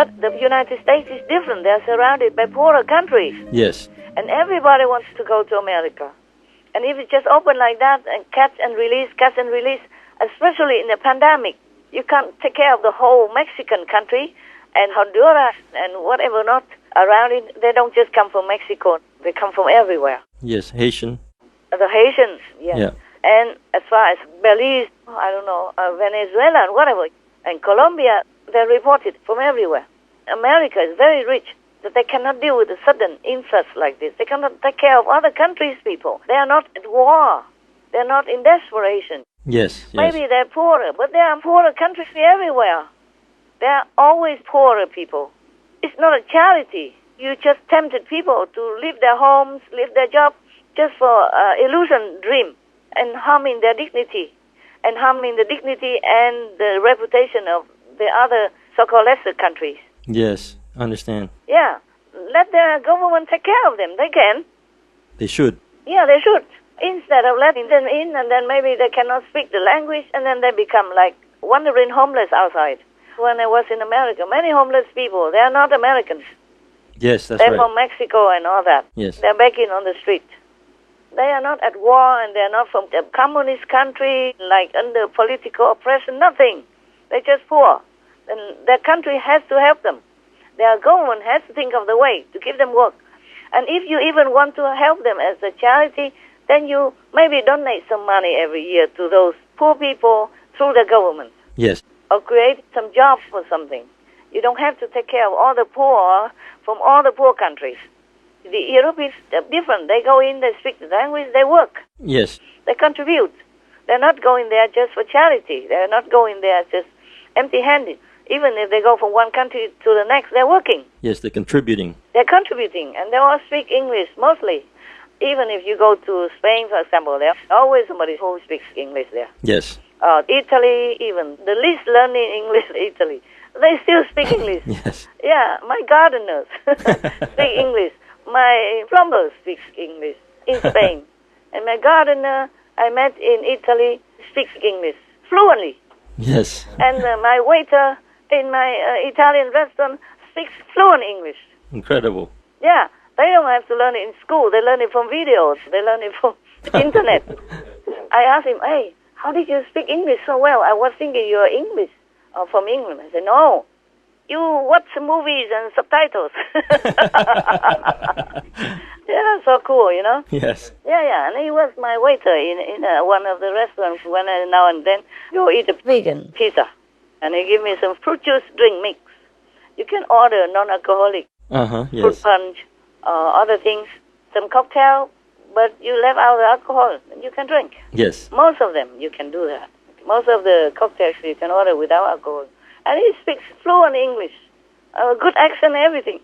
But the United States is different. They're surrounded by poorer countries. Yes. And everybody wants to go to America. And if it's just open like that and catch and release, especially in the pandemic, you can't take care of the whole Mexican country and Honduras and whatever not around it. They don't just come from Mexico. They come from everywhere. Yes, Haitian. The Haitians, yes. Yeah. And as far as Belize, Venezuela and whatever, and Colombia, they're reported from everywhere. America is very rich, that they cannot deal with a sudden influx like this. They cannot take care of other countries' people. They are not at war. They're not in desperation. Yes. Maybe they're poorer, but there are poorer countries everywhere. There are always poorer people. It's not a charity. You just tempted people to leave their homes, leave their jobs, just for illusion dream, and harming their dignity, and harming the dignity and the reputation of the other so-called lesser countries. Yes, understand. Yeah, let the government take care of them. They can. They should. Yeah, they should. Instead of letting them in, and then maybe they cannot speak the language, and then they become like wandering homeless outside. When I was in America, many homeless people, they are not Americans. Yes, that's They're right. from Mexico and all that. Yes. They're begging on the street. They are not at war, and they're not from a communist country, like under political oppression, nothing. They're just poor. And their country has to help them. Their government has to think of the way to give them work. And if you even want to help them as a charity, then you maybe donate some money every year to those poor people through the government. Yes. Or create some jobs or something. You don't have to take care of all the poor from all the poor countries. The Europeans are different. They go in, they speak the language, they work. Yes. They contribute. They're not going there just for charity. They're not going there just empty-handed. Even if they go from one country to the next, they're working. Yes, they're contributing. They're contributing, and they all speak English mostly. Even if you go to Spain, for example, there's always somebody who speaks English there. Yes. Italy, even the least learning English in Italy, they still speak English. Yes. Yeah, my gardeners speak English. My plumber speaks English in Spain. And my gardener I met in Italy speaks English fluently. Yes. And my waiter in my Italian restaurant speaks fluent English. Incredible. Yeah, they don't have to learn it in school. They learn it from videos. They learn it from internet. I asked him, hey, how did you speak English so well? I was thinking you are English or from England. I said, no, you watch movies and subtitles. Yeah, so cool, you know? Yes. Yeah, and he was my waiter in one of the restaurants when I now and then go eat a vegan pizza. And he gave me some fruit juice drink mix. You can order non-alcoholic Yes. fruit punch, other things, some cocktail, but you left out the alcohol and you can drink. Yes. Most of them you can do that. Most of the cocktails you can order without alcohol. And he speaks fluent English, good accent, everything.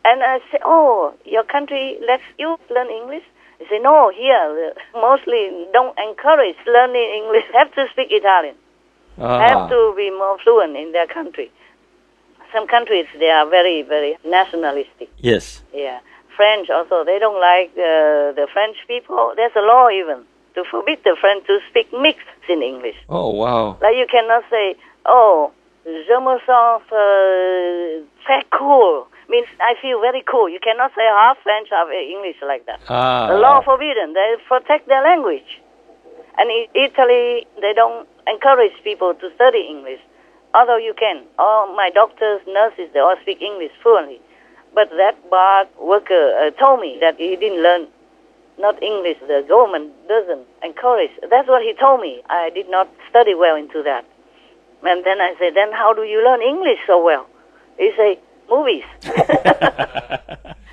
And I say, oh, your country lets you learn English? He say, no, here, mostly don't encourage learning English. Have to speak Italian. Have to be more fluent in their country. Some countries, they are very, very nationalistic. Yes. Yeah. French also, they don't like the French people. There's a law even to forbid the French to speak mixed in English. Oh, wow. Like you cannot say, oh, je me sens très cool. Means I feel very cool. You cannot say half French, half English like that. The law forbidden. They protect their language. And in Italy, they don't encourage people to study English. Although you can. All my doctors, nurses, they all speak English fluently. But that bar worker told me that he didn't learn not English. The government doesn't encourage. That's what he told me. I did not study well into that. And then I said, then how do you learn English so well? He said, movies.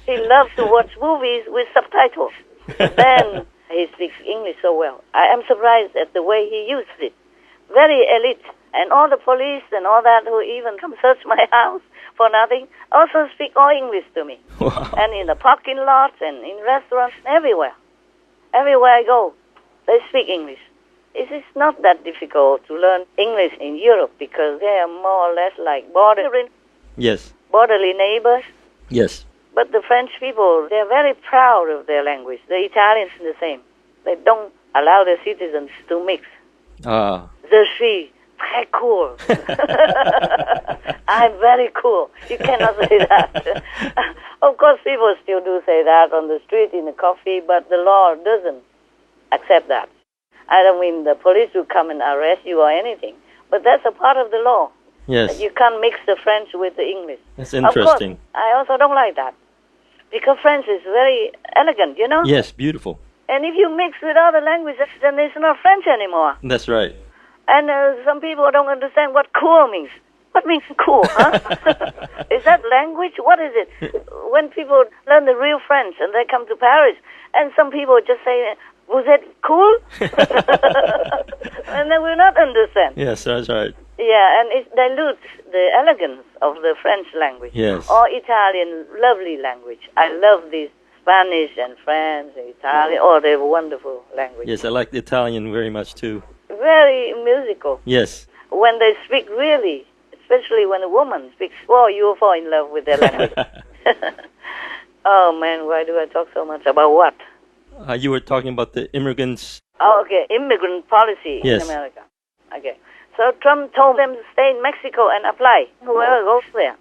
He loves to watch movies with subtitles. Then he speaks English so well. I am surprised at the way he used it. Very elite. And all the police and all that who even come search my house for nothing also speak all English to me. Wow. And in the parking lots and in restaurants, everywhere. Everywhere I go, they speak English. It is not that difficult to learn English in Europe because they are more or less like borderline neighbors. Yes. But the French people, they're very proud of their language. The Italians the same. They don't allow their citizens to mix. Je suis très cool. I'm very cool. You cannot say that. Of course, people still do say that on the street, in the coffee, but the law doesn't accept that. I don't mean the police will come and arrest you or anything, but that's a part of the law. Yes. You can't mix the French with the English. That's interesting. Of course, I also don't like that, because French is very elegant, you know? Yes, beautiful. And if you mix with other languages, then it's not French anymore. That's right. And some people don't understand what cool means. What means cool, huh? Is that language? What is it? When people learn the real French and they come to Paris, and some people just say, was that cool? And they will not understand. Yes, that's right. Yeah, and it dilutes the elegance of the French language. Yes. Or Italian, lovely language. I love this Spanish and French and Italian. Oh, they're wonderful language. Yes, I like the Italian very much too. Very musical. Yes. When they speak really, especially when a woman speaks, well, you will fall in love with their language. Oh, man, why do I talk so much about what? You were talking about the immigrants. Oh, okay, immigrant policy in America. Okay. So Trump told them to stay in Mexico and apply, whoever goes there.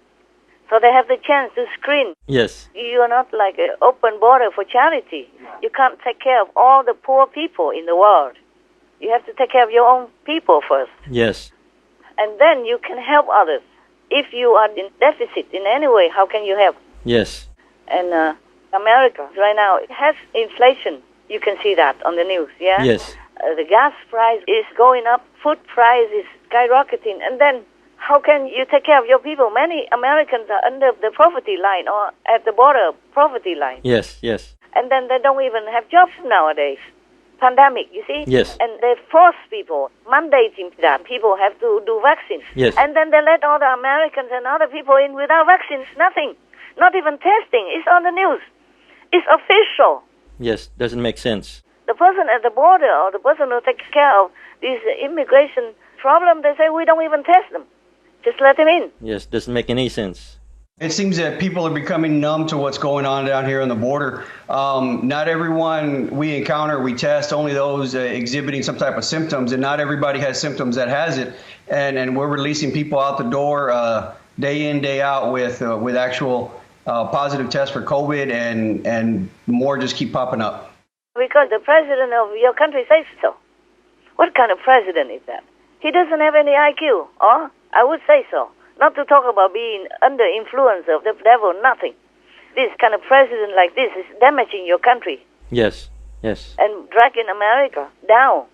So they have the chance to screen. Yes. You are not like an open border for charity. You can't take care of all the poor people in the world. You have to take care of your own people first. Yes. And then you can help others. If you are in deficit in any way, how can you help? Yes. And America right now, it has inflation. You can see that on the news, yeah? Yes. The gas price is going up, food price is skyrocketing, and then how can you take care of your people? Many Americans are under the poverty line or at the border poverty line. Yes, yes. And then they don't even have jobs nowadays. Pandemic, you see? Yes. And they force people, mandating that people have to do vaccines. Yes. And then they let all the Americans and other people in without vaccines, nothing. Not even testing. It's on the news. It's official. Yes, doesn't make sense. The person at the border or the person who takes care of this immigration problem, they say, we don't even test them. Just let them in. Yes, doesn't make any sense. It seems that people are becoming numb to what's going on down here on the border. Not everyone we encounter, we test, only those exhibiting some type of symptoms, and not everybody has symptoms that has it. And we're releasing people out the door day in, day out with actual positive tests for COVID, and more just keep popping up. Because the president of your country says so. What kind of president is that? He doesn't have any IQ, or I would say so. Not to talk about being under influence of the devil, nothing. This kind of president like this is damaging your country. Yes, yes. And dragging America down.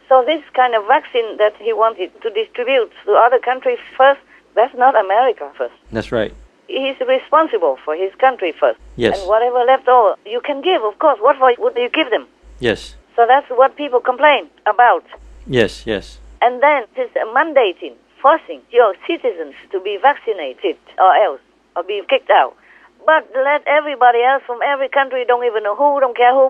So this kind of vaccine that he wanted to distribute to other countries first, that's not America first. That's right. He's responsible for his country first. Yes. And whatever left over, you can give, of course. What for would you give them? Yes. So that's what people complain about. Yes, yes. And then this mandating, forcing your citizens to be vaccinated or else, or be kicked out. But let everybody else from every country, don't even know who, don't care who,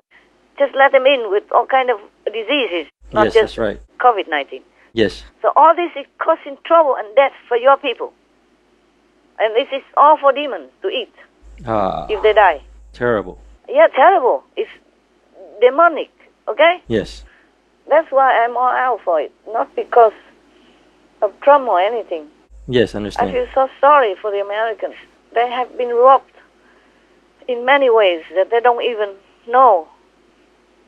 just let them in with all kind of diseases, not Yes, just that's right. COVID-19. Yes. So all this is causing trouble and death for your people. And this is all for demons to eat if they die. Terrible. Yeah, terrible. It's demonic, okay? Yes. That's why I'm all out for it, not because of Trump or anything. Yes, I I understand. feel so sorry for the Americans. They have been robbed in many ways that they don't even know.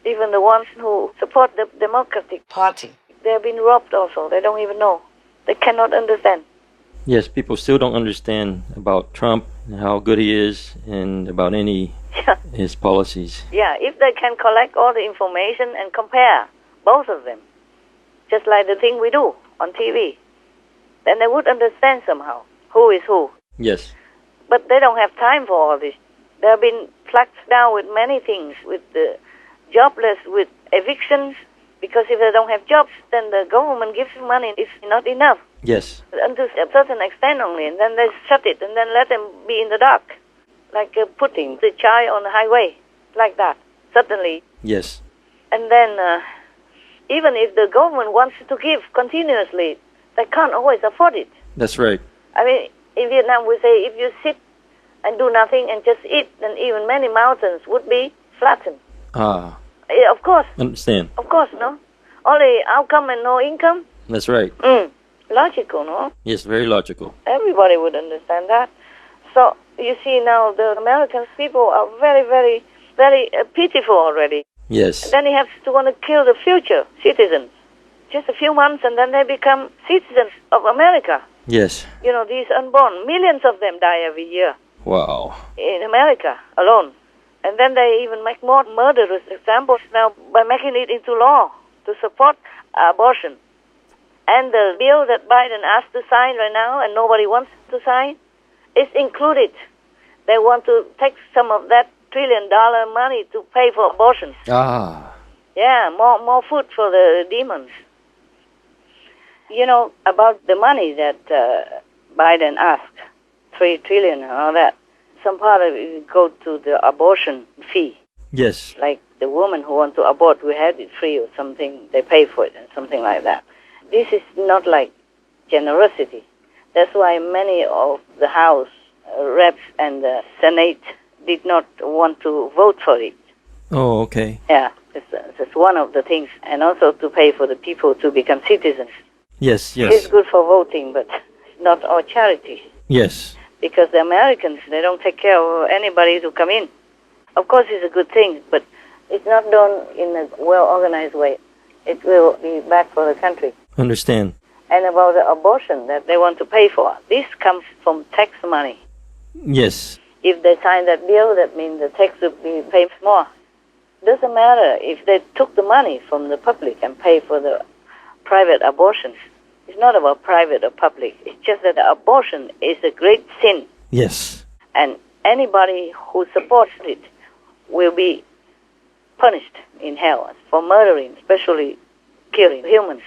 Even the ones who support the Democratic Party, they have been robbed also. They don't even know. They cannot understand. Yes, people still don't understand about Trump and how good he is and about any his policies. Yeah, if they can collect all the information and compare both of them, just like the thing we do on TV, then they would understand somehow who is who. Yes. But they don't have time for all this. They have been plucked down with many things, with the jobless, with evictions, because if they don't have jobs, then the government gives money. It's not enough. Yes. Until a certain extent only, and then they shut it, and then let them be in the dark, like putting the child on the highway, like that, suddenly. Yes. And then even if the government wants to give continuously, they can't always afford it. That's right. I mean, in Vietnam we say if you sit and do nothing and just eat, then even many mountains would be flattened. Yeah, of course. Understand. Of course, no? Only outcome and no income. That's right. Logical, no? Yes, very logical. Everybody would understand that. So, you see now, the American people are very, very, very pitiful already. Yes. And then he has to want to kill the future citizens. Just a few months and then they become citizens of America. Yes. You know, these unborn, millions of them die every year. Wow. In America alone. And then they even make more murderous examples now by making it into law to support abortion. And the bill that Biden asked to sign right now and nobody wants to sign is included. They want to take some of that $1 trillion money to pay for abortions. Ah. Yeah, more food for the demons. You know, about the money that Biden asked, $3 trillion and all that, some part of it go to the abortion fee. Yes. Like the woman who want to abort will have it free or something, they pay for it and something like that. This is not like generosity. That's why many of the House reps and the Senate did not want to vote for it. Oh, okay. Yeah, it's one of the things. And also to pay for the people to become citizens. Yes, yes. It's good for voting, but not our charity. Yes. Because the Americans, they don't take care of anybody to come in. Of course, it's a good thing, but it's not done in a well-organized way. It will be bad for the country. Understand. And about the abortion that they want to pay for, this comes from tax money. Yes. If they sign that bill, that means the tax will be paid more. Doesn't matter if they took the money from the public and pay for the private abortions. It's not about private or public. It's just that the abortion is a great sin. Yes. And anybody who supports it will be punished in hell for murdering, especially killing humans.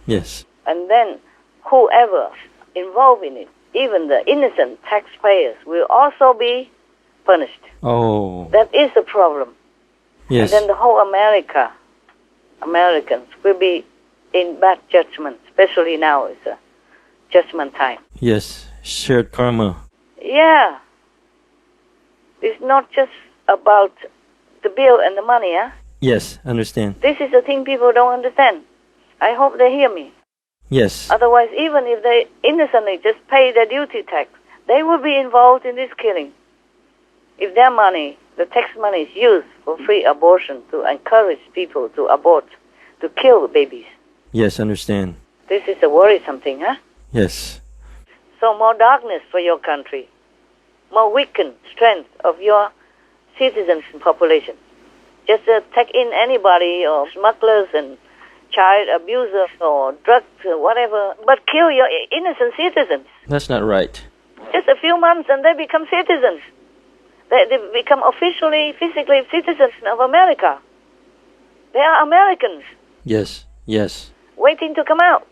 Yes. And then whoever involved in it, even the innocent taxpayers, will also be punished. Oh. That is the problem. Yes. And then the whole Americans will be in bad judgment, especially now it's a judgment time. Yes, shared karma. Yeah. It's not just about the bill and the money, huh? Yes, understand. This is the thing people don't understand. I hope they hear me. Yes. Otherwise, even if they innocently just pay their duty tax, they will be involved in this killing. If their money, the tax money, is used for free abortion to encourage people to abort, to kill babies. Yes, understand. This is a worrisome thing, huh? Yes. So more darkness for your country, more weakened strength of your citizens and population. Just take in anybody or smugglers and child abusers or drugs or whatever, but kill your innocent citizens. That's not right. Just a few months and they become citizens. They become officially, physically citizens of America. They are Americans. Yes, yes. Waiting to come out,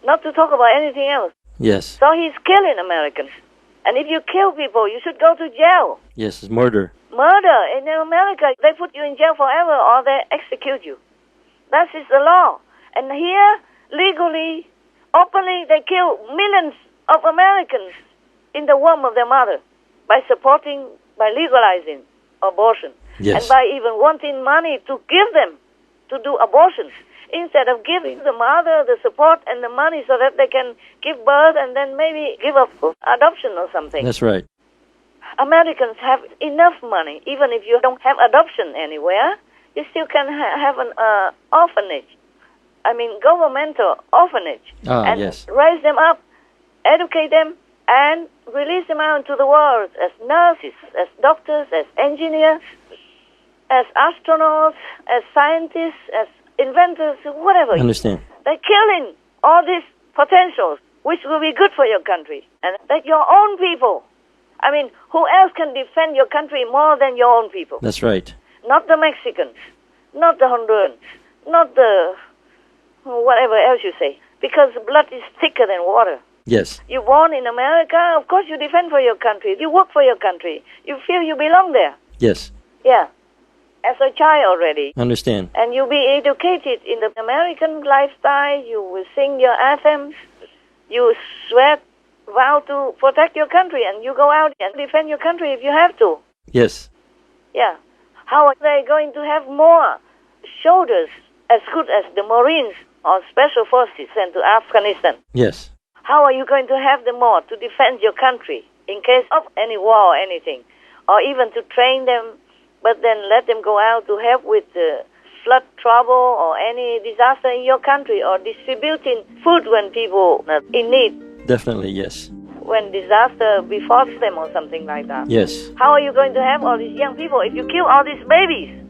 not to talk about anything else. Yes. So he's killing Americans. And if you kill people, you should go to jail. Yes, it's murder. Murder. In America, they put you in jail forever or they execute you. That is the law. And here, legally, openly, they kill millions of Americans in the womb of their mother by legalizing abortion. Yes. And by even wanting money to give them to do abortions, instead of giving the mother the support and the money so that they can give birth and then maybe give up adoption or something. That's right. Americans have enough money. Even if you don't have adoption anywhere, you still can have an orphanage. I mean, governmental orphanage. And yes. Raise them up, educate them, and release them out into the world as nurses, as doctors, as engineers, as astronauts, as scientists, as inventors, whatever. Understand. They're killing all these potentials, which will be good for your country. And that your own people. I mean, who else can defend your country more than your own people? That's right. Not the Mexicans, not the Hondurans, not the whatever else you say. Because blood is thicker than water. Yes. You're born in America, of course you defend for your country. You work for your country. You feel you belong there. Yes. Yeah. As a child already. Understand. And you'll be educated in the American lifestyle. You will sing your anthems. You swear, vow to protect your country. And you go out and defend your country if you have to. Yes. Yeah. How are they going to have more soldiers as good as the Marines or Special Forces sent to Afghanistan? Yes. How are you going to have them more to defend your country in case of any war or anything? Or even to train them, but then let them go out to help with the flood trouble or any disaster in your country, or distributing food when people are in need. Definitely, yes. When disaster befalls them or something like that. Yes. How are you going to have all these young people if you kill all these babies?